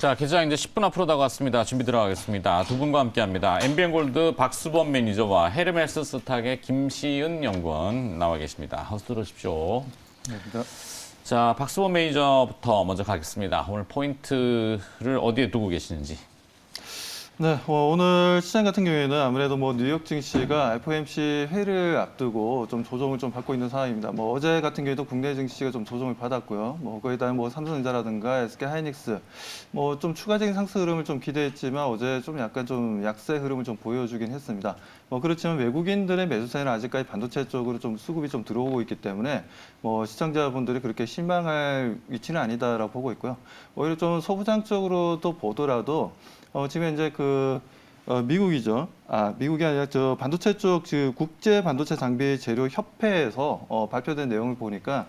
자, 기자 이제 10분 앞으로 다가왔습니다. 준비 들어가겠습니다. 두 분과 함께합니다. MBN골드 박수범 매니저와 헤르메스 스탁의 김시은 연구원 나와 계십니다. 어서 들어오십시오. 네. 자, 박수범 매니저부터 먼저 가겠습니다. 오늘 포인트를 어디에 두고 계시는지. 네, 오늘 시장 같은 경우에는 아무래도 뉴욕 증시가 FOMC 회의를 앞두고 좀 조정을 좀 받고 있는 상황입니다. 어제 같은 경우에도 국내 증시가 좀 조정을 받았고요. 거기다 삼성전자라든가 SK하이닉스 좀 추가적인 상승 흐름을 좀 기대했지만 어제 좀 약간 좀 약세 흐름을 좀 보여주긴 했습니다. 그렇지만 외국인들의 매수세는 아직까지 반도체 쪽으로 좀 수급이 좀 들어오고 있기 때문에 시청자분들이 그렇게 실망할 위치는 아니다라고 보고 있고요. 오히려 좀 소부장 쪽으로도 보더라도 지금 현재 미국이죠. 미국이 아니라 저 반도체 쪽 국제 반도체 장비 재료 협회에서 발표된 내용을 보니까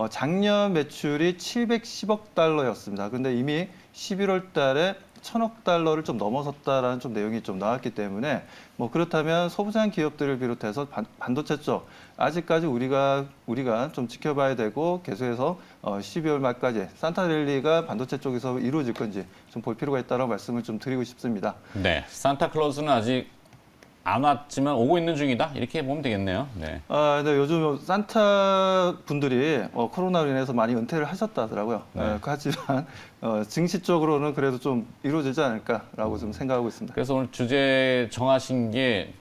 작년 매출이 710억 달러였습니다. 근데 이미 11월 달에 1,000억 달러를 좀 넘어섰다라는 좀 내용이 좀 나왔기 때문에 그렇다면 소부장 기업들을 비롯해서 반도체 쪽 아직까지 우리가 좀 지켜봐야 되고 계속해서 12월 말까지 산타랠리가 반도체 쪽에서 이루어질 건지 좀 볼 필요가 있다는 말씀을 좀 드리고 싶습니다. 네, 산타클로스는 아직 안 왔지만 오고 있는 중이다. 이렇게 보면 되겠네요. 네. 네, 요즘 산타 분들이 코로나로 인해서 많이 은퇴를 하셨다더라고요. 네. 하지만 증시 쪽으로는 그래도 좀 이루어지지 않을까라고 좀 생각하고 있습니다. 그래서 오늘 주제 정하신 게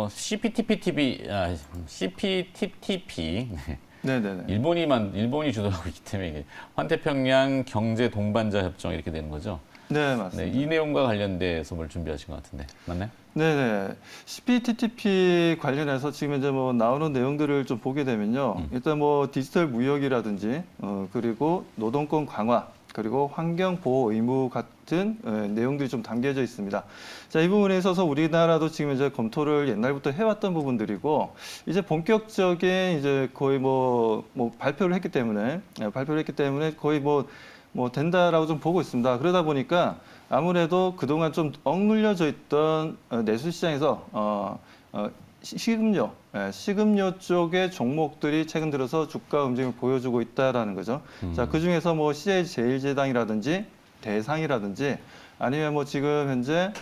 CPTPP. 네. 네네네. 일본이 주도하고 있기 때문에 이게 환태평양 경제 동반자 협정 이렇게 되는 거죠. 네, 맞습니다. 네, 이 내용과 관련돼서 뭘 준비하신 것 같은데 맞나요? 네네. CPTPP 관련해서 지금 이제 나오는 내용들을 좀 보게 되면요. 일단 디지털 무역이라든지, 그리고 노동권 강화, 그리고 환경 보호 의무 같은 내용들이 좀 담겨져 있습니다. 자, 이 부분에 있어서 우리나라도 지금 이제 검토를 옛날부터 해왔던 부분들이고, 이제 본격적인 이제 거의 발표를 했기 때문에 거의 된다라고 좀 보고 있습니다. 그러다 보니까 아무래도 그동안 좀 억눌려져 있던 내수 시장에서 식음료 쪽의 종목들이 최근 들어서 주가 움직임을 보여주고 있다라는 거죠. 자, 그 중에서 CJ제일제당이라든지 대상이라든지 아니면 지금 현재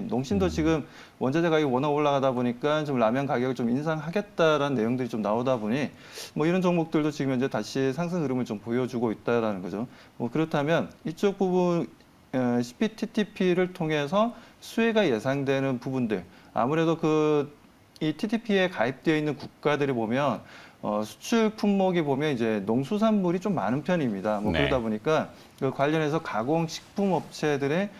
농심도 지금 원자재 가격이 워낙 올라가다 보니까 좀 라면 가격을 좀 인상하겠다라는 내용들이 좀 나오다 보니 이런 종목들도 지금 현재 다시 상승 흐름을 좀 보여주고 있다라는 거죠. 그렇다면 이쪽 부분 CPTPP를 통해서 수혜가 예상되는 부분들 아무래도 이 TTP에 가입되어 있는 국가들이 보면 수출 품목이 보면 이제 농수산물이 좀 많은 편입니다. 네. 그러다 보니까 그 관련해서 가공식품 업체들의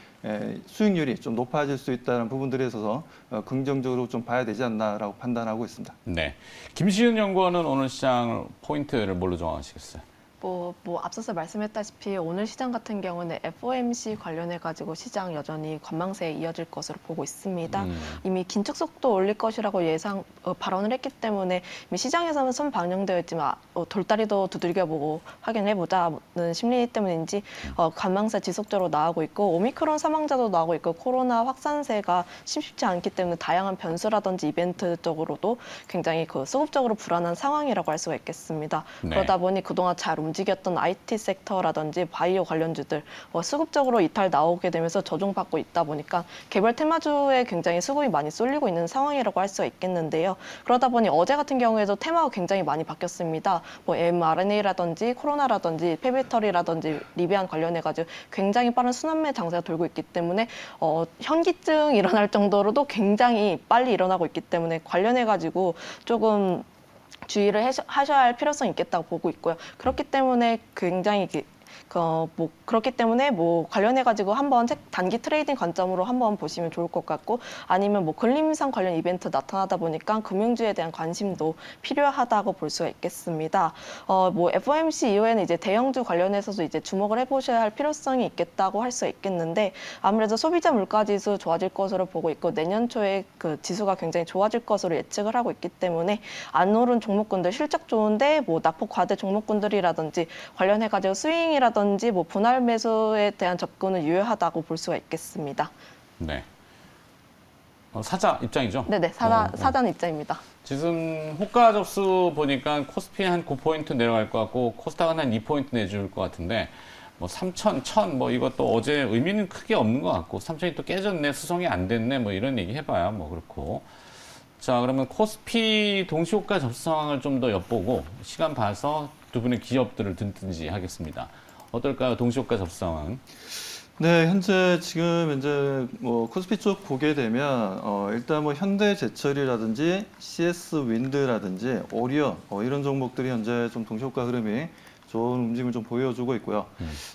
수익률이 좀 높아질 수 있다는 부분들에 있어서 긍정적으로 좀 봐야 되지 않나라고 판단하고 있습니다. 네, 김시은 연구원은 오늘 시장 포인트를 뭘로 정하시겠어요? 앞서서 말씀했다시피 오늘 시장 같은 경우는 FOMC 관련해가지고 시장 여전히 관망세에 이어질 것으로 보고 있습니다. 이미 긴축 속도 올릴 것이라고 발언을 했기 때문에 이미 시장에서는 손 방영되어 있지만 돌다리도 두들겨보고 확인해보자는 심리 때문인지 관망세 지속적으로 나오고 있고 오미크론 사망자도 나오고 있고 코로나 확산세가 쉽지 않기 때문에 다양한 변수라든지 이벤트적으로도 굉장히 수급적으로 불안한 상황이라고 할 수가 있겠습니다. 네. 그러다 보니 그동안 잘 움직였던 IT 섹터라든지 바이오 관련주들 수급적으로 이탈 나오게 되면서 조정받고 있다 보니까 개별 테마주에 굉장히 수급이 많이 쏠리고 있는 상황이라고 할 수가 있겠는데요. 그러다 보니 어제 같은 경우에도 테마가 굉장히 많이 바뀌었습니다. mRNA라든지 코로나라든지 폐배터리라든지 리비안 관련해가지고 굉장히 빠른 순환매 장세가 돌고 있기 때문에 현기증 일어날 정도로도 굉장히 빨리 일어나고 있기 때문에 관련해가지고 조금 주의를 하셔야 할 필요성이 있겠다고 보고 있고요. 그렇기 때문에 굉장히 그렇기 때문에 관련해가지고 한번 단기 트레이딩 관점으로 한번 보시면 좋을 것 같고 아니면 근림상 관련 이벤트 나타나다 보니까 금융주에 대한 관심도 필요하다고 볼 수가 있겠습니다. FOMC 이후에는 이제 대형주 관련해서도 이제 주목을 해보셔야 할 필요성이 있겠다고 할 수 있겠는데 아무래도 소비자 물가지수 좋아질 것으로 보고 있고 내년 초에 그 지수가 굉장히 좋아질 것으로 예측을 하고 있기 때문에 안 오른 종목군들 실적 좋은데 낙폭 과대 종목군들이라든지 관련해가지고 스윙이라든지 분할 매수에 대한 접근은 유효하다고 볼 수가 있겠습니다. 네. 사자 입장이죠? 네네, 사자는 입장입니다. 지금 호가 접수 보니까 코스피 한 9포인트 내려갈 것 같고 코스닥은 한 2포인트 내줄 것 같은데 뭐 3천, 1,000 뭐 이것도 어제 의미는 크게 없는 것 같고 3천이 또 깨졌네, 수성이 안 됐네 뭐 이런 얘기 해봐야 뭐 그렇고. 자, 그러면 코스피 동시호가 접수 상황을 좀 더 엿보고 시간 봐서 두 분의 기업들을 듣든지 하겠습니다. 어떨까요? 동시호가 접수 상황은? 네, 현재 지금 이제 뭐 코스피 쪽 보게 되면 일단 뭐 현대제철이라든지 CS 윈드라든지 오리온 이런 종목들이 현재 좀 동시호가 흐름이 좋은 움직임을 좀 보여주고 있고요.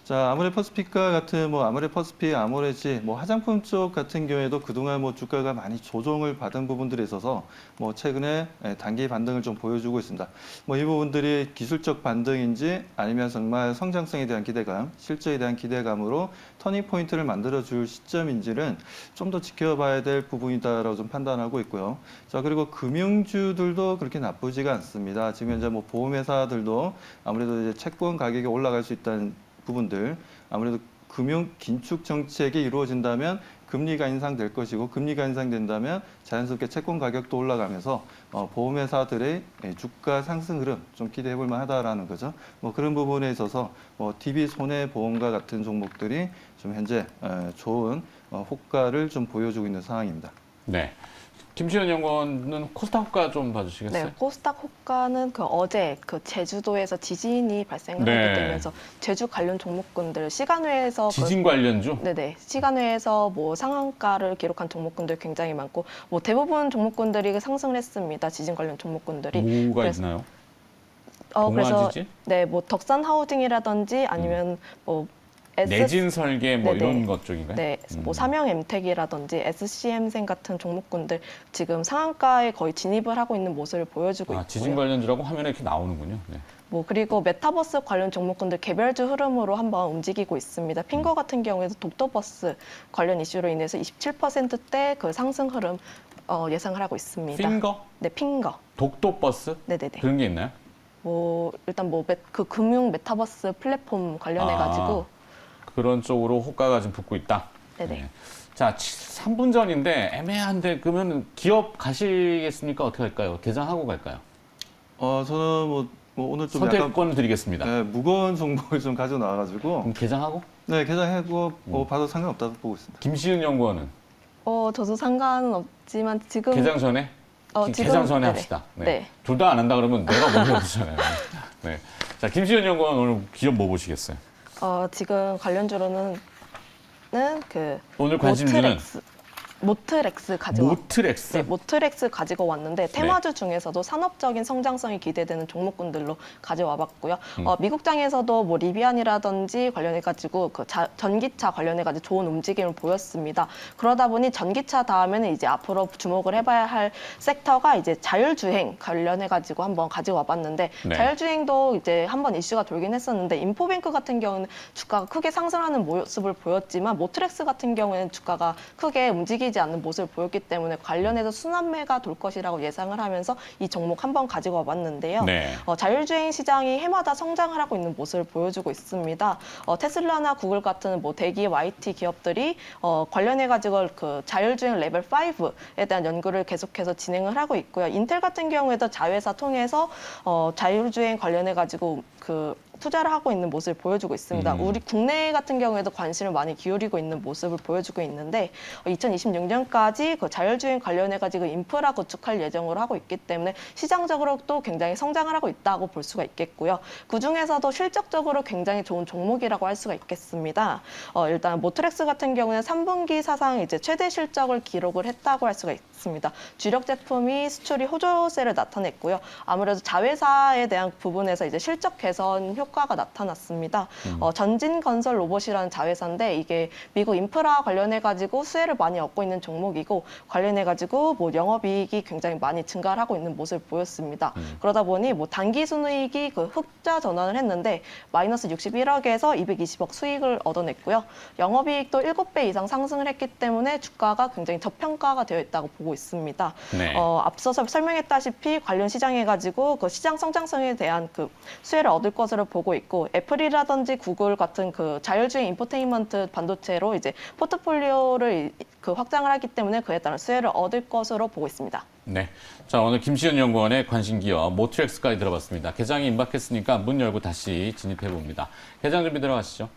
자, 아모레퍼시픽과 같은 뭐 아모레퍼시픽, 아모레지, 뭐 화장품 쪽 같은 경우에도 그동안 뭐 주가가 많이 조정을 받은 부분들이 있어서 뭐 최근에 단기 반등을 좀 보여주고 있습니다. 뭐 이 부분들이 기술적 반등인지 아니면 정말 성장성에 대한 기대감, 실적에 대한 기대감으로 터닝 포인트를 만들어줄 시점인지는 좀 더 지켜봐야 될 부분이다라고 좀 판단하고 있고요. 자, 그리고 금융주들도 그렇게 나쁘지가 않습니다. 지금 현재 뭐 보험회사들도 아무래도 이제 채권 가격이 올라갈 수 있다는 부분들, 아무래도 금융 긴축 정책이 이루어진다면 금리가 인상될 것이고, 금리가 인상된다면 자연스럽게 채권 가격도 올라가면서 보험회사들의 주가 상승 흐름 좀 기대해 볼 만하다라는 거죠. 뭐 그런 부분에 있어서 DB 손해보험과 같은 종목들이 좀 현재 좋은 호가를 좀 보여주고 있는 상황입니다. 네. 김시현 연구원은 코스닥 호가 좀 봐주시겠어요? 네, 코스닥 호가는 그 어제 그 제주도에서 지진이 발생을 네. 하게 되면서 제주 관련 종목군들 시간외에서 지진 관련주? 네네 시간외에서 뭐 상한가를 기록한 종목군들 굉장히 많고 뭐 대부분 종목군들이 상승을 했습니다. 지진 관련 종목군들이. 뭐가 그래서- 있나요? 그래서 동아지진? 네, 뭐 덕산 하우징이라든지 아니면 뭐 내진 설계 뭐 네네. 이런 것 쪽인가요? 네, 뭐 삼형 엠텍이라든지 SCM생 같은 종목군들 지금 상한가에 거의 진입을 하고 있는 모습을 보여주고 있고요. 지진 관련주라고 화면에 이렇게 나오는군요. 네. 뭐 그리고 메타버스 관련 종목군들 개별주 흐름으로 한번 움직이고 있습니다. 핑거 같은 경우에도 독도버스 관련 이슈로 인해서 27%대 그 상승 흐름 예상을 하고 있습니다. 핑거? 네, 핑거. 독도버스? 네네네. 그런 게 있나요? 뭐 일단 뭐 그 금융 메타버스 플랫폼 관련해 가지고 그런 쪽으로 호가가 좀 붙고 있다. 네네. 자, 3분 전인데 애매한데 그러면 기업 가시겠습니까? 어떻게 할까요? 계장하고 갈까요? 저는 뭐 오늘 좀 약간 선택권 드리겠습니다. 무거운 종목을 좀 가지고 나와가지고 그럼 계장하고? 네, 개장하고 봐도 상관없다고 보고 있습니다. 김시은 연구원은 저도 상관은 없지만 지금 계장 전에? 지금 계장 전에 네네. 합시다. 네. 네. 둘 다 안 한다 그러면 내가 먼저 되잖아요. 네. 자, 김시은 연구원 오늘 기업 뭐 보시겠어요? 지금 관련주로는 그 오늘 관심주는 모트렉스 가지고 모트렉스? 네, 모트렉스 가지고 왔는데 테마주 중에서도 산업적인 성장성이 기대되는 종목군들로 가져와봤고요. 미국장에서도 뭐 리비안이라든지 관련해가지고 그 전기차 관련해가지고 좋은 움직임을 보였습니다. 그러다 보니 전기차 다음에는 이제 앞으로 주목을 해봐야 할 섹터가 이제 자율주행 관련해가지고 한번 가지고 와봤는데 네. 자율주행도 이제 한번 이슈가 돌긴 했었는데 인포뱅크 같은 경우는 주가가 크게 상승하는 모습을 보였지만 모트렉스 같은 경우에는 주가가 크게 움직이지 않는 모습을 보였기 때문에 관련해서 순환매가 돌 것이라고 예상을 하면서 이 종목 한번 가지고 와봤는데요. 네. 자율주행 시장이 해마다 성장을 하고 있는 모습을 보여주고 있습니다. 테슬라나 구글 같은 뭐 대기 YT 기업들이 관련해가지고 그 자율주행 레벨 5에 대한 연구를 계속해서 진행을 하고 있고요. 인텔 같은 경우에도 자회사 통해서 자율주행 관련해가지고 그 투자를 하고 있는 모습을 보여주고 있습니다. 우리 국내 같은 경우에도 관심을 많이 기울이고 있는 모습을 보여주고 있는데 2026년까지 그 자율주행 관련해가지고 인프라 구축할 예정으로 하고 있기 때문에 시장적으로 또 굉장히 성장을 하고 있다고 볼 수가 있겠고요. 그 중에서도 실적적으로 굉장히 좋은 종목이라고 할 수가 있겠습니다. 일단 모트렉스 같은 경우는 3분기 사상 이제 최대 실적을 기록을 했다고 할 수가 있습니다. 주력 제품이 수출이 호조세를 나타냈고요. 아무래도 자회사에 대한 부분에서 이제 실적 개선 효과가 나타났습니다. 전진건설 로봇이라는 자회사인데 이게 미국 인프라 관련해가지고 수혜를 많이 얻고 있는 종목이고 관련해가지고 뭐 영업이익이 굉장히 많이 증가를 하고 있는 모습을 보였습니다. 그러다 보니 뭐 단기 순이익이 그 흑자 전환을 했는데 마이너스 61억에서 220억 수익을 얻어냈고요. 영업이익도 7배 이상 상승을 했기 때문에 주가가 굉장히 저평가가 되어 있다고 보고 있습니다. 네. 앞서서 설명했다시피 관련 시장해가지고 그 시장 성장성에 대한 그 수혜를 얻을 것으로 보고 있고 애플이라든지 구글 같은 그 자율주행 인포테인먼트 반도체로 이제 포트폴리오를 그 확장을 하기 때문에 그에 따른 수혜를 얻을 것으로 보고 있습니다. 네. 자, 오늘 김시현 연구원의 관심 기업 모트렉스까지 들어봤습니다. 개장이 임박했으니까 문 열고 다시 진입해 봅니다. 개장 준비 들어가시죠.